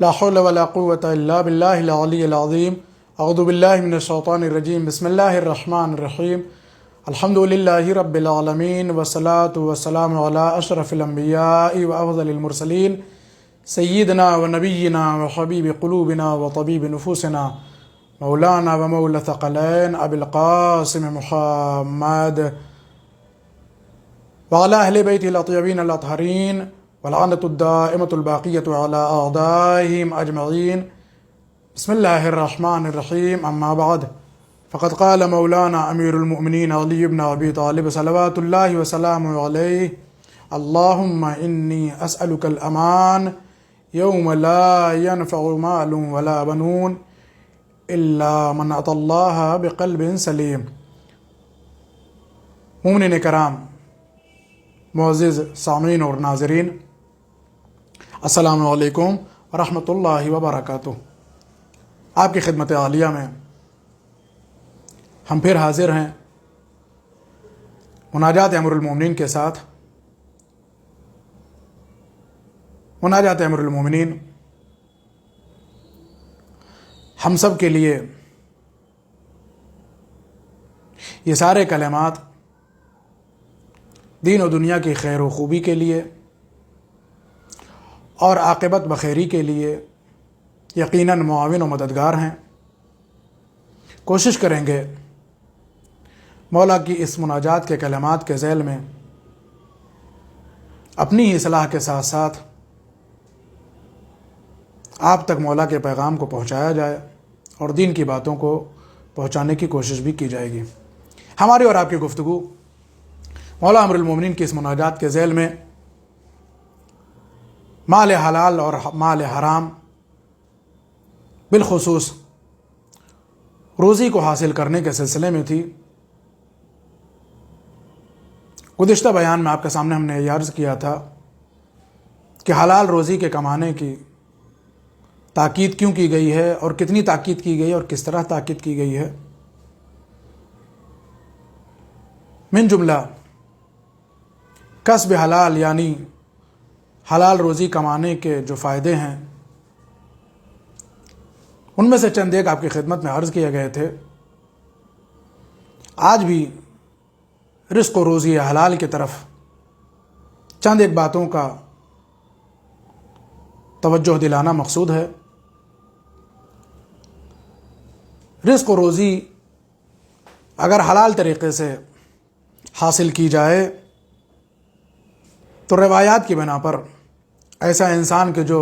لا حول ولا قوة إلا بالله العلي العظيم. أعوذ بالله من الشيطان الرجيم. بسم الله الرحمن الرحيم. الحمد لله رب العالمين والصلاة والسلام على أشرف الأنبياء وأفضل المرسلين سيدنا ونبينا وحبيب قلوبنا وطبيب نفوسنا مولانا ومولى الثقلين أبي القاسم محمد وعلى أهل بيته الأطيبين الأطهرين واللعنة الدائمة الباقية على أعدائهم أجمعين. بسم الله الرحمن الرحيم. أما بعد، فقد قال مولانا أمير المؤمنين علي بن أبي طالب صلوات الله وسلامه عليه: اللهم إني أسألك الأمان يوم لا ينفع مال ولا بنون إلا من أتى الله بقلب سليم. مومنین کرام، معزز سامعین اور ناظرین، السلام علیکم ورحمۃ اللہ وبرکاتہ. آپ کی خدمت عالیہ میں ہم پھر حاضر ہیں مناجات امیر المومنین کے ساتھ. مناجات امیر المومنین ہم سب کے لیے یہ سارے کلمات دین و دنیا کی خیر و خوبی کے لیے اور عاقبت بخیری کے لیے یقیناً معاون و مددگار ہیں. کوشش کریں گے مولا کی اس مناجات کے کلمات کے ذیل میں اپنی ہی اصلاح کے ساتھ ساتھ آپ تک مولا کے پیغام کو پہنچایا جائے اور دین کی باتوں کو پہنچانے کی کوشش بھی کی جائے گی. ہماری اور آپ کی گفتگو مولا امیر المومنین کی اس مناجات کے ذیل میں مال حلال اور مال حرام، بالخصوص روزی کو حاصل کرنے کے سلسلے میں تھی. گزشتہ بیان میں آپ کے سامنے ہم نے یہ عرض کیا تھا کہ حلال روزی کے کمانے کی تاکید کیوں کی گئی ہے اور کتنی تاکید کی گئی ہے اور کس طرح تاکید کی گئی ہے. من جملہ کسب حلال یعنی حلال روزی کمانے کے جو فائدے ہیں ان میں سے چند ایک آپ کی خدمت میں عرض کیے گئے تھے. آج بھی رزق و روزی حلال کی طرف چند ایک باتوں کا توجہ دلانا مقصود ہے. رزق و روزی اگر حلال طریقے سے حاصل کی جائے تو روایات کی بنا پر ایسا انسان کہ جو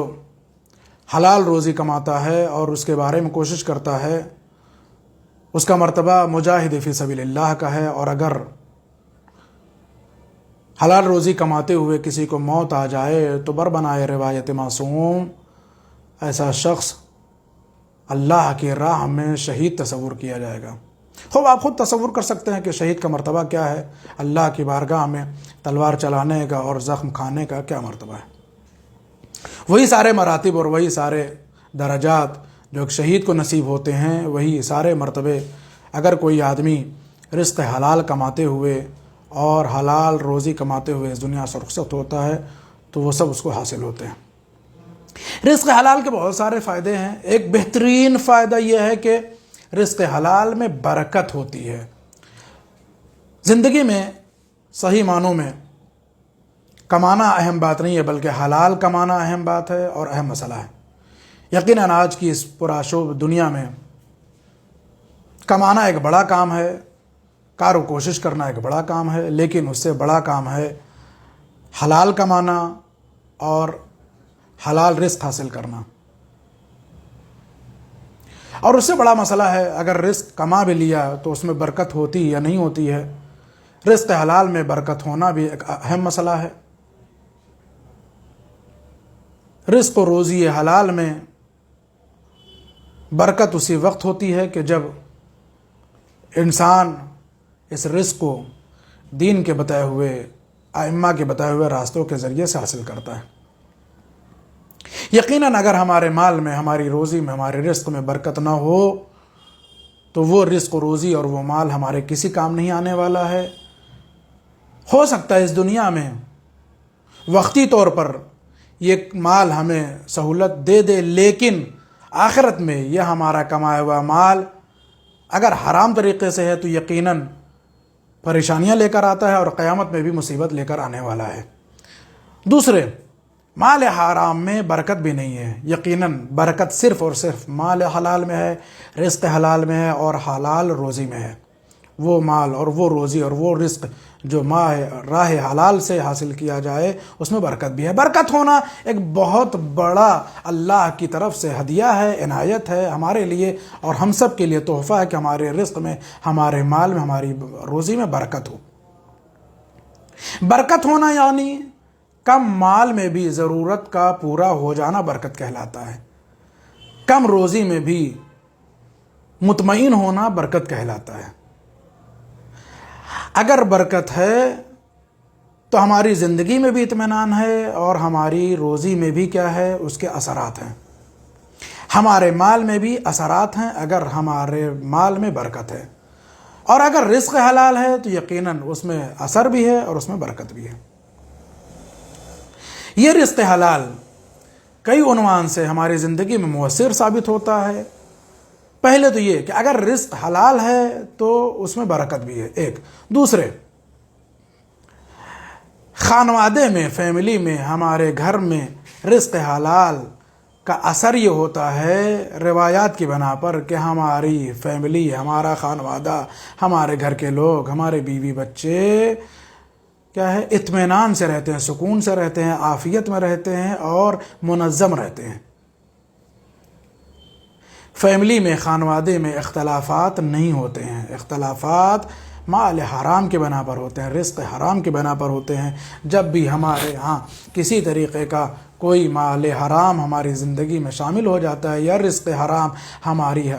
حلال روزی کماتا ہے اور اس کے بارے میں کوشش کرتا ہے، اس کا مرتبہ مجاہد فی سبیل اللہ کا ہے. اور اگر حلال روزی کماتے ہوئے کسی کو موت آ جائے تو بربنائے روایت معصوم ایسا شخص اللہ کی راہ میں شہید تصور کیا جائے گا. خوب آپ خود تصور کر سکتے ہیں کہ شہید کا مرتبہ کیا ہے. اللہ کی بارگاہ میں تلوار چلانے کا اور زخم کھانے کا کیا مرتبہ ہے. وہی سارے مراتب اور وہی سارے درجات جو ایک شہید کو نصیب ہوتے ہیں، وہی سارے مرتبے اگر کوئی آدمی رزق حلال کماتے ہوئے اور حلال روزی کماتے ہوئے اس دنیا سے رخصت ہوتا ہے تو وہ سب اس کو حاصل ہوتے ہیں. رزق حلال کے بہت سارے فائدے ہیں. ایک بہترین فائدہ یہ ہے کہ رزق حلال میں برکت ہوتی ہے. زندگی میں صحیح معنوں میں کمانا اہم بات نہیں ہے، بلکہ حلال کمانا اہم بات ہے اور اہم مسئلہ ہے. یقیناً آج کی اس پرآشوب دنیا میں کمانا ایک بڑا کام ہے، کار و کوشش کرنا ایک بڑا کام ہے، لیکن اس سے بڑا کام ہے حلال کمانا اور حلال رزق حاصل کرنا. اور اس سے بڑا مسئلہ ہے اگر رزق کما بھی لیا تو اس میں برکت ہوتی یا نہیں ہوتی ہے. رزق حلال میں برکت ہونا بھی ایک اہم مسئلہ ہے. رزق و روزی حلال میں برکت اسی وقت ہوتی ہے کہ جب انسان اس رزق کو دین کے بتائے ہوئے، ائمہ کے بتائے ہوئے راستوں کے ذریعے سے حاصل کرتا ہے. یقیناً اگر ہمارے مال میں، ہماری روزی میں، ہمارے رزق میں برکت نہ ہو تو وہ رزق و روزی اور وہ مال ہمارے کسی کام نہیں آنے والا ہے. ہو سکتا ہے اس دنیا میں وقتی طور پر یہ مال ہمیں سہولت دے دے، لیکن آخرت میں یہ ہمارا کمایا ہوا مال اگر حرام طریقے سے ہے تو یقیناً پریشانیاں لے کر آتا ہے اور قیامت میں بھی مصیبت لے کر آنے والا ہے۔ دوسرے، مال حرام میں برکت بھی نہیں ہے۔ یقیناً برکت صرف اور صرف مال حلال میں ہے، رزق حلال میں ہے اور حلال روزی میں ہے۔ وہ مال اور وہ روزی اور وہ رزق جو راہ حلال سے حاصل کیا جائے اس میں برکت بھی ہے۔ برکت ہونا ایک بہت بڑا اللہ کی طرف سے ہدیہ ہے، عنایت ہے ہمارے لیے اور ہم سب کے لیے تحفہ ہے کہ ہمارے رزق میں، ہمارے مال میں، ہماری روزی میں برکت ہو۔ برکت ہونا یعنی کم مال میں بھی ضرورت کا پورا ہو جانا برکت کہلاتا ہے۔ کم روزی میں بھی مطمئن ہونا برکت کہلاتا ہے۔ اگر برکت ہے تو ہماری زندگی میں بھی اطمینان ہے اور ہماری روزی میں بھی کیا ہے، اس کے اثرات ہیں۔ ہمارے مال میں بھی اثرات ہیں اگر ہمارے مال میں برکت ہے، اور اگر رزق حلال ہے تو یقیناً اس میں اثر بھی ہے اور اس میں برکت بھی ہے۔ یہ رزق حلال کئی عنوان سے ہماری زندگی میں مؤثر ثابت ہوتا ہے۔ پہلے تو یہ کہ اگر رزق حلال ہے تو اس میں برکت بھی ہے، ایک۔ دوسرے، خانوادے میں، فیملی میں، ہمارے گھر میں رزق حلال کا اثر یہ ہوتا ہے روایات کی بنا پر کہ ہماری فیملی، ہمارا خانوادہ، ہمارے گھر کے لوگ، ہمارے بیوی بچے کیا ہے، اطمینان سے رہتے ہیں، سکون سے رہتے ہیں، عافیت میں رہتے ہیں اور منظم رہتے ہیں۔ فیملی میں، خانوادے میں اختلافات نہیں ہوتے ہیں۔ اختلافات مال حرام کے بنا پر ہوتے ہیں، رزق حرام کے بنا پر ہوتے ہیں۔ جب بھی ہمارے ہاں کسی طریقے کا کوئی مال حرام ہماری زندگی میں شامل ہو جاتا ہے یا رزق حرام ہماری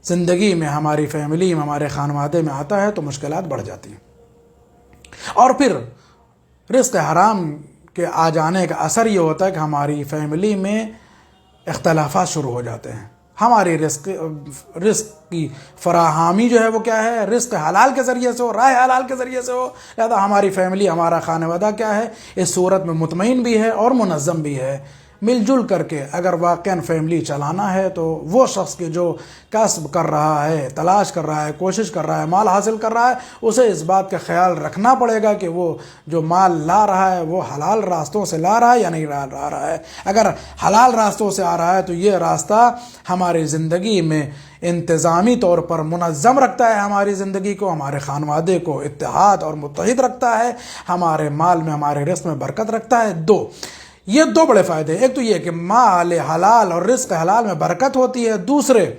زندگی میں، ہماری فیملی میں، ہمارے خانوادے میں آتا ہے تو مشکلات بڑھ جاتی ہیں۔ اور پھر رزق حرام کے آ جانے کا اثر یہ ہوتا ہے کہ ہماری فیملی میں اختلافات شروع ہو جاتے ہیں۔ ہماری رزق کی فراہمی جو ہے وہ کیا ہے، رزق حلال کے ذریعے سے ہو، راہ حلال کے ذریعے سے ہو، لہذا ہماری فیملی، ہمارا خانوادہ کیا ہے، اس صورت میں مطمئن بھی ہے اور منظم بھی ہے۔ مل جل کر کے اگر واقعاً فیملی چلانا ہے تو وہ شخص کے جو کسب کر رہا ہے، تلاش کر رہا ہے، کوشش کر رہا ہے، مال حاصل کر رہا ہے، اسے اس بات کا خیال رکھنا پڑے گا کہ وہ جو مال لا رہا ہے وہ حلال راستوں سے لا رہا ہے یا نہیں لا رہا ہے۔ اگر حلال راستوں سے آ رہا ہے تو یہ راستہ ہماری زندگی میں انتظامی طور پر منظم رکھتا ہے، ہماری زندگی کو، ہمارے خانوادے کو اتحاد اور متحد رکھتا ہے، ہمارے مال میں، ہمارے رزق میں برکت رکھتا ہے۔ یہ دو بڑے فائدے ہیں۔ ایک تو یہ کہ مال حلال اور رزق حلال میں برکت ہوتی ہے، دوسرے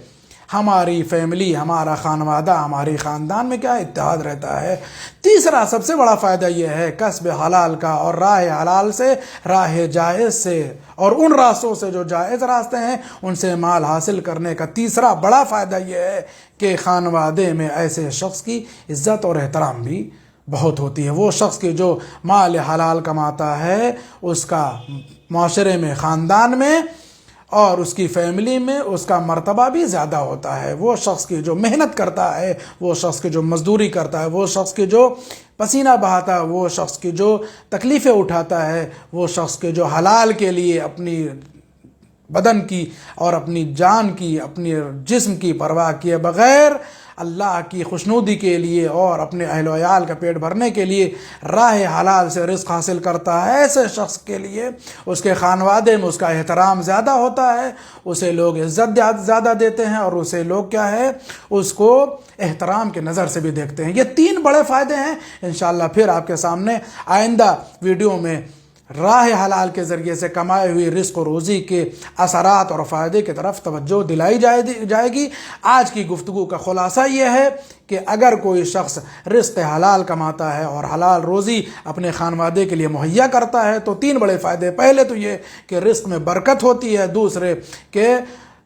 ہماری فیملی، ہمارا خانوادہ، ہماری خاندان میں کیا اتحاد رہتا ہے۔ تیسرا سب سے بڑا فائدہ یہ ہے کسب حلال کا اور راہ حلال سے، راہ جائز سے اور ان راستوں سے جو جائز راستے ہیں ان سے مال حاصل کرنے کا تیسرا بڑا فائدہ یہ ہے کہ خانوادے میں ایسے شخص کی عزت اور احترام بھی بہت ہوتی ہے۔ وہ شخص کے جو مال حلال کماتا ہے اس کا معاشرے میں، خاندان میں اور اس کی فیملی میں اس کا مرتبہ بھی زیادہ ہوتا ہے۔ وہ شخص کی جو محنت کرتا ہے، وہ شخص کی جو مزدوری کرتا ہے، وہ شخص کی جو پسینہ بہاتا ہے، وہ شخص کی جو تکلیفیں اٹھاتا ہے، وہ شخص کے جو حلال کے لیے اپنی بدن کی اور اپنی جان کی، اپنی جسم کی پرواہ کیے بغیر اللہ کی خوشنودی کے لیے اور اپنے اہل و عیال کا پیٹ بھرنے کے لیے راہ حلال سے رزق حاصل کرتا ہے، ایسے شخص کے لیے اس کے خانوادے میں اس کا احترام زیادہ ہوتا ہے، اسے لوگ عزت زیادہ دیتے ہیں اور اسے لوگ کیا ہے، اس کو احترام کے نظر سے بھی دیکھتے ہیں۔ یہ تین بڑے فائدے ہیں۔ انشاءاللہ پھر آپ کے سامنے آئندہ ویڈیو میں راہ حلال کے ذریعے سے کمائے ہوئی رزق و روزی کے اثرات اور فائدے کی طرف توجہ دلائی جائے گی۔ آج کی گفتگو کا خلاصہ یہ ہے کہ اگر کوئی شخص رزق حلال کماتا ہے اور حلال روزی اپنے خانوادے کے لیے مہیا کرتا ہے تو تین بڑے فائدے۔ پہلے تو یہ کہ رزق میں برکت ہوتی ہے، دوسرے کہ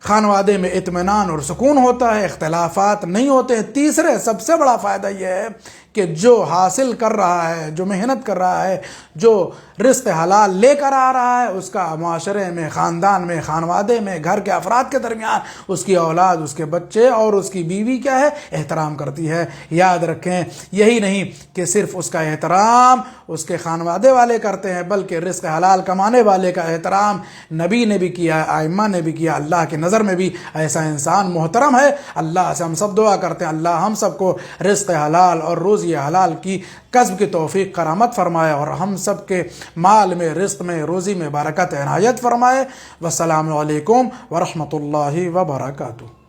خانوادے میں اطمینان اور سکون ہوتا ہے، اختلافات نہیں ہوتے ہیں، تیسرے سب سے بڑا فائدہ یہ ہے کہ جو حاصل کر رہا ہے، جو محنت کر رہا ہے، جو رزق حلال لے کر آ رہا ہے، اس کا معاشرے میں، خاندان میں، خانوادے میں، گھر کے افراد کے درمیان اس کی اولاد، اس کے بچے اور اس کی بیوی کیا ہے؟ احترام کرتی ہے۔ یاد رکھیں، یہی نہیں کہ صرف اس کا احترام اس کے خانوادے والے کرتے ہیں، بلکہ رزق حلال کمانے والے کا احترام نبی نے بھی کیا، ائمہ نے بھی کیا، اللہ کی نظر میں بھی ایسا انسان محترم ہے۔ اللہ سے ہم سب دعا کرتے ہیں اللہ ہم سب کو رزق حلال اور روزی حلال کی کسب کی توفیق کرامت فرمائے، اور ہم سب کے مال میں، رزق میں، روزی میں برکت عنایت فرمائے۔ والسلام علیکم ورحمۃ اللہ وبرکاتہ۔